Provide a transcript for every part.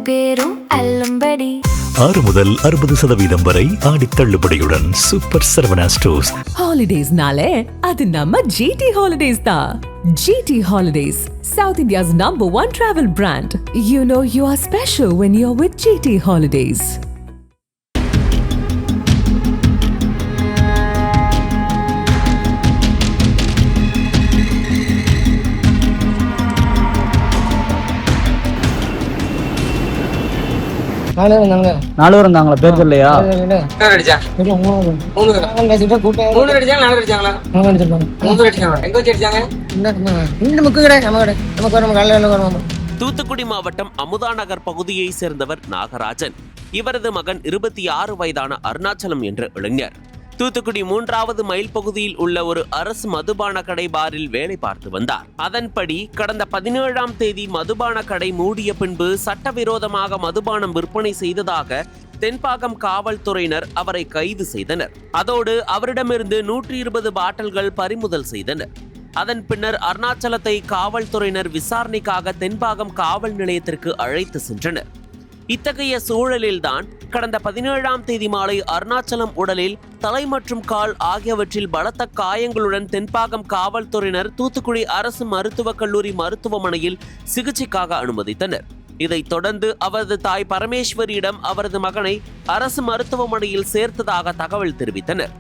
பேரும் அல்லும்படி 6 முதல் 60% வரை ஆடி தள்ளுபடியுடன் சூப்பர் சரவணா ஸ்டோர்ஸ். ஹாலிடேஸ்னாலே அது நம்ம ஜிடி ஹாலிடேஸ் தான். GT Holidays, South India's #1 travel brand. You know you are special when you're with GT Holidays. நாலு பேர் இருந்தாங்களா? பேர் சொல்லையா? தூத்துக்குடி மாவட்டம் அமுதா நகர் பகுதியை சேர்ந்தவர் நாகராஜன். இவரது மகன் 26 வயதான அருணாச்சலம் என்ற இளைஞர் தூத்துக்குடி 3வது மைல் பகுதியில் உள்ள ஒரு அரசு மதுபான கடை பாரில் வேலை பார்த்து வந்தார். அதன்படி கடந்த 17ஆம் தேதி மதுபான கடை மூடிய பின்பு சட்டவிரோதமாக மதுபானம் விற்பனை செய்ததாக தென்பாகம் காவல்துறையினர் அவரை கைது செய்தனர். அதோடு அவரிடமிருந்து 120 பாட்டில்கள் பறிமுதல் செய்தனர். அதன் பின்னர் அருணாச்சலத்தை காவல்துறையினர் விசாரணைக்காக தென்பாகம் காவல் நிலையத்திற்கு அழைத்து சென்றனர். இத்தகைய சூழலில்தான் கடந்த 17ஆம் தேதி மாலை அருணாச்சலம் உடலில் தலை மற்றும் கால் ஆகியவற்றில் பலத்த காயங்களுடன் தென்பாகம் காவல்துறையினர் தூத்துக்குடி அரசு மருத்துவக் கல்லூரி மருத்துவமனையில் சிகிச்சைக்காக அனுமதித்தனர். இதைத் தொடர்ந்து அவரது தாய் பரமேஸ்வரியிடம் அவரது மகனை அரசு மருத்துவமனையில் சேர்த்ததாக தகவல் தெரிவித்தனர்.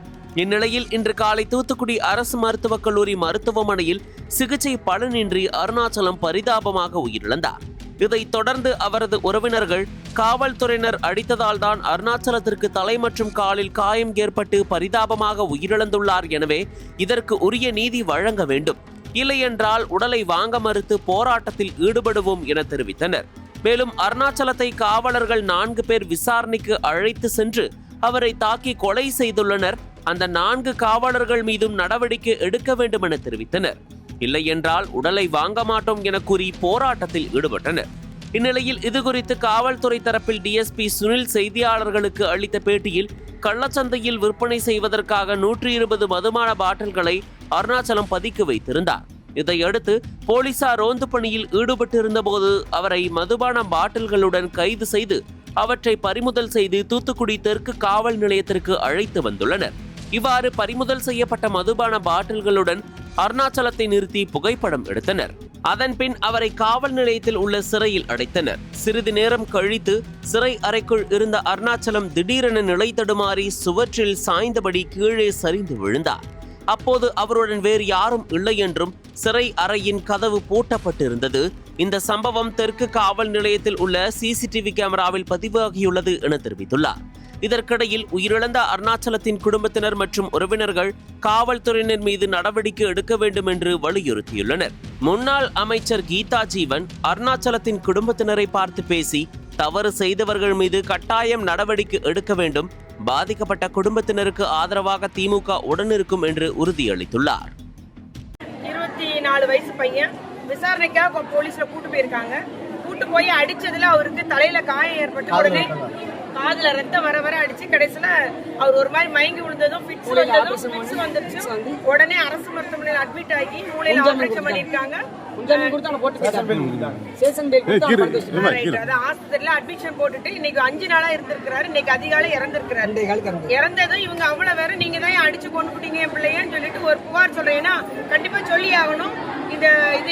இந்நிலையில் இன்று காலை தூத்துக்குடி அரசு மருத்துவக் கல்லூரி மருத்துவமனையில் சிகிச்சை பலனின்றி அருணாச்சலம் பரிதாபமாக உயிரிழந்தார். இதைத் தொடர்ந்து அவரது உறவினர்கள் காவல்துறையினர் அடித்ததால் தான் அருணாச்சலத்திற்கு தலை மற்றும் காலில் காயம் ஏற்பட்டு பரிதாபமாக உயிரிழந்துள்ளார். எனவே இதற்கு உரிய நீதி வழங்க வேண்டும், இல்லையென்றால் உடலை வாங்க மறுத்து போராட்டத்தில் ஈடுபடுவோம் என தெரிவித்தனர். மேலும் அருணாச்சலத்தை காவலர்கள் 4 பேர் விசாரணைக்கு அழைத்து சென்று அவரை தாக்கி கொலை செய்துள்ளனர். அந்த 4 காவலர்கள் மீதும் நடவடிக்கை எடுக்க வேண்டும் என தெரிவித்தனர். இல்லை என்றால் உடலை வாங்க மாட்டோம் என கூறி போராட்டத்தில் ஈடுபட்டனர். இந்நிலையில் இதுகுறித்து காவல்துறை தரப்பில் டிஎஸ்பி சுனில் செய்தியாளர்களுக்கு அளித்த பேட்டியில் கள்ளச்சந்தையில் விற்பனை செய்வதற்காக 120 மதுபான பாட்டில்களை அருணாச்சலம் பதுக்கி வைத்திருந்தார். இதையடுத்து போலீசார் ரோந்து பணியில் ஈடுபட்டிருந்த போது அவரை மதுபான பாட்டில்களுடன் கைது செய்து அவற்றை பறிமுதல் செய்து தூத்துக்குடி தெற்கு காவல் நிலையத்திற்கு அழைத்து வந்துள்ளனர். இவ்வாறு பறிமுதல் செய்யப்பட்ட மதுபான பாட்டில்களுடன் அருணாச்சலத்தை நிறுத்தி புகைப்படம் எடுத்தனர். அதன் பின் அவரை காவல் நிலையத்தில் உள்ள சிறையில் அடைத்தனர். சிறிது நேரம் கழித்து சிறை அறைக்குள் இருந்த அருணாச்சலம் திடீரென நிலை தடுமாறி சுவற்றில் சாய்ந்தபடி கீழே சரிந்து விழுந்தார். அப்போது அவருடன் வேறு யாரும் இல்லை என்றும் சிறை அறையின் கதவு பூட்டப்பட்டிருந்தது. இந்த சம்பவம் தெற்கு காவல் நிலையத்தில் உள்ள CCTV கேமராவில் பதிவாகியுள்ளது என தெரிவித்துள்ளார். இதற்கிடையில் உயிரிழந்த அருணாச்சலத்தின் குடும்பத்தினர் மற்றும் உறவினர்கள் காவல்துறையினர் மீது நடவடிக்கை எடுக்க வேண்டும் என்று வலியுறுத்தியுள்ளனர். முன்னாள் அமைச்சர் கீதா ஜீவன் அருணாச்சலத்தின் குடும்பத்தினரை பார்த்து பேசி தவறு செய்தவர்கள் மீது கட்டாயம் நடவடிக்கை எடுக்க வேண்டும், பாதிக்கப்பட்ட குடும்பத்தினருக்கு ஆதரவாக திமுக உடனிருக்கும் என்று உறுதியளித்துள்ளார். 24 வயசு பையன் விசாரணைக்காக போலீஸ்ல கூட்டு போயிருக்காங்க. கூட்டு போய் அடிச்சதுல அவருக்கு தலையில காயம் ஏற்பட்டு உடனே காதுல ரத்தம் வர வர அடிச்சு கடைசியில அவர் ஒரு மாதிரி மயங்கி விழுந்ததும் ஃபிட்ஸ் வந்துருச்சு. உடனே அரசு மருத்துவமனையில் அட்மிட் ஆகி மூளையில ஆபரேஷன் பண்ணிருக்காங்க. ஆஸ்பத்திரியில அட்மிஷன் போட்டுட்டு இன்னைக்கு 5 நாளா இருந்திருக்கிறாரு. இன்னைக்கு அதிகாலை இறந்திருக்கிறாரு. இறந்ததும் இவங்க அவ்வளவு வேற நீங்க தான் அடிச்சு கொண்டு விட்டீங்க என் பிள்ளையன்னு சொல்லிட்டு ஒரு புகார் சொல்றேன். ஏன்னா கண்டிப்பா சொல்லி ஆகணும். இது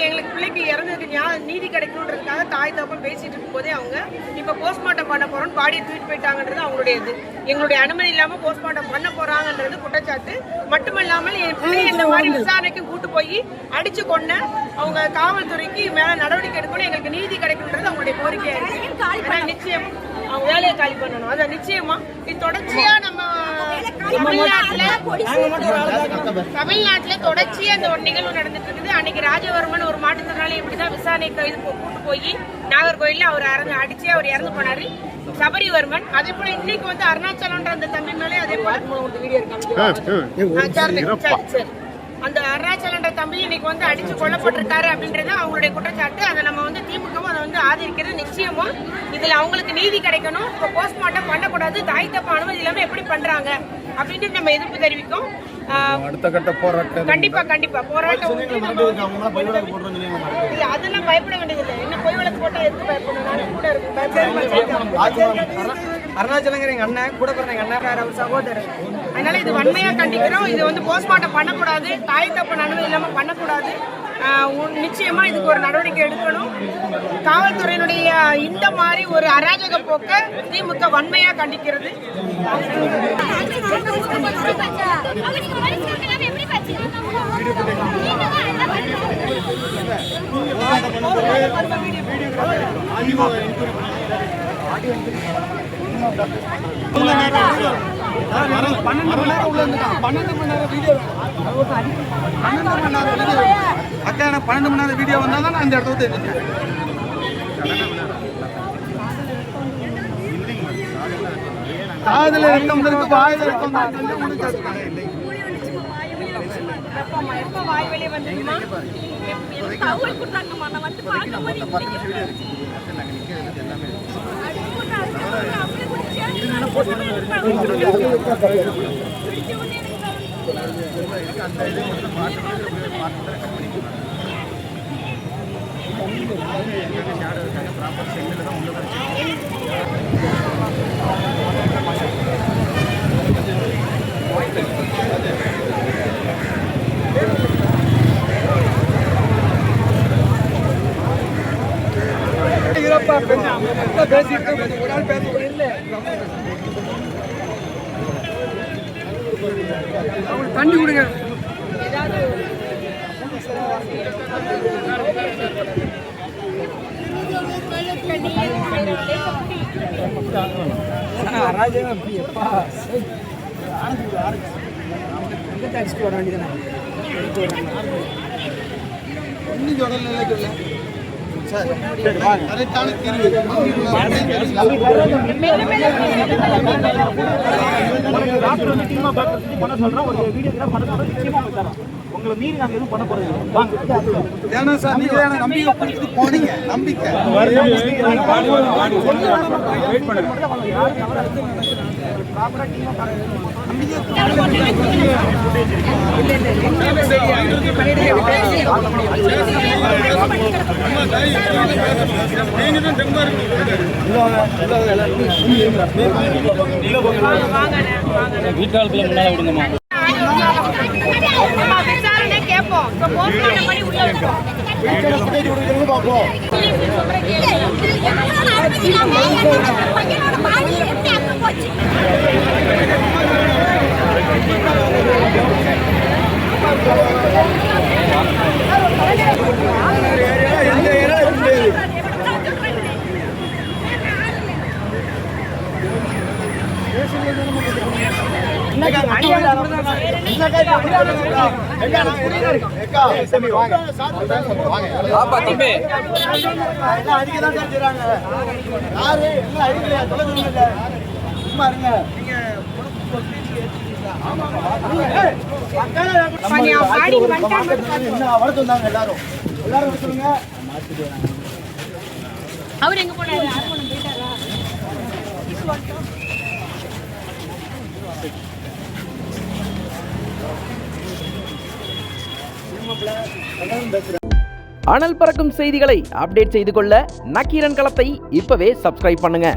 எங்களுக்கு பிள்ளைக்கு இறந்ததுக்கு நீதி கிடைக்கணுன்றதுக்காக தாய் தப்பம் பேசிட்டு இருக்கும் போதே அவங்க இப்ப போஸ்ட்மார்ட்டம் பண்ண போறோம் பாடியை தூக்கிட்டு போயிட்டாங்கன்றது அவங்களுடைய இது. எங்களுடைய அனுமதி இல்லாம போஸ்ட்மார்ட்டம் பண்ண போறாங்கன்றது குற்றச்சாட்டு. மட்டுமல்லாமல் என் பிள்ளையை இந்த மாதிரி விசாரணைக்கு கூட்டு போய் அடிச்சு கொண்ட அவங்க காவல்துறைக்கு மேல நடவடிக்கை எடுக்கணும், எங்களுக்கு நீதி கிடைக்கணுன்றது அவங்களுடைய கோரிக்கையா இருக்கு. நிச்சயம் அவங்க வேலையை காலி பண்ணணும். அது நிச்சயமா இது தொடர்ச்சியா நம்ம தமிழ்நாட்டுல தொடர்ச்சியா இந்த ஒரு நிகழ்வு நடந்துட்டு இருக்குது. அன்னைக்கு ராஜவர்மன் ஒரு மாற்றுத்திறனாளி இப்படிதான் விசாரணைக்கு கூட்டு போய் நாகர்கோயில்ல அவர் அடிச்சு அவர் இறந்து போனாரு. சபரிவர்மன் அதே போல இன்னைக்கு வந்து அருணாச்சலன்ற அந்த தம்பி மேலே அதே போல அந்த அருணாச்சலன்ற தம்பி இன்னைக்கு வந்து அடிச்சு கொல்லப்பட்டிருக்காரு அப்படின்றது அவங்களுடைய குற்றச்சாட்டு. அதை நம்ம வந்து திமுகவும் அதை வந்து ஆதரிக்கிறது. நிச்சயமா இதுல அவங்களுக்கு நீதி கிடைக்கணும். இப்போ போஸ்ட்மார்ட்டம் பண்ணக்கூடாது, தாய் தப்ப அனுமதி இல்லாம எப்படி பண்றாங்க அப்படின்ட்டு நம்ம எதிர்ப்பு தெரிவிக்கும். கண்டிப்பா போராட்டம். அதெல்லாம் பயப்பட வேண்டியது இல்லை. என்ன பொய் வழக்கு போட்டா எதுக்கு பயப்படணும்? நானும் கூட இருக்கு. பயப்பட அருணாச்சலங்கிற எங்க அண்ணன் கூட பிறந்த எங்க அண்ணன் அவர் சகோதரர். அதனால இது வன்மையா கண்டிக்கிறோம். இது வந்து போஸ்ட்மார்ட்டம் பண்ணக்கூடாது, தாய் தப்பு அனுமதி இல்லாம பண்ணக்கூடாது. நிச்சயமா இதுக்கு ஒரு நடவடிக்கை எடுக்கணும். காவல்துறையினுடைய இந்த மாதிரி ஒரு அராஜக போக்க திமுக வன்மையா கண்டிக்கிறது. அக்கா எனக்கு 12 மணி நேரம் வீடியோ வந்தால் தான் நான் இந்த இடத்த தெரிஞ்சேன். காதுல ரத்தம் இருக்கு, வாயில ரத்தம் எப்ப வாய் வெளியே வந்துருமா? தண்ணி கொடுங்க. இன்னைக்கு உடல் நிலைக்கு இல்லை சார். கரெக்டான தீர்வு ஏன்னா சார் நீங்க நம்பிக்கை கொடுத்து போனீங்க. நம்பிக்கை வீட்டாளத்துல முன்னால விடுங்கம்மா. விசாரணை கேட்போம். இப்ப போஸ்ட்மார்ட்டம் பண்ணி உள்ள வைப்போம். அவர் எங்க போனாரு? அனல் பறக்கும் செய்திகளை அப்டேட் செய்து கொள்ள நக்கீரன் களத்தை இப்பவே சப்ஸ்கிரைப் பண்ணுங்க.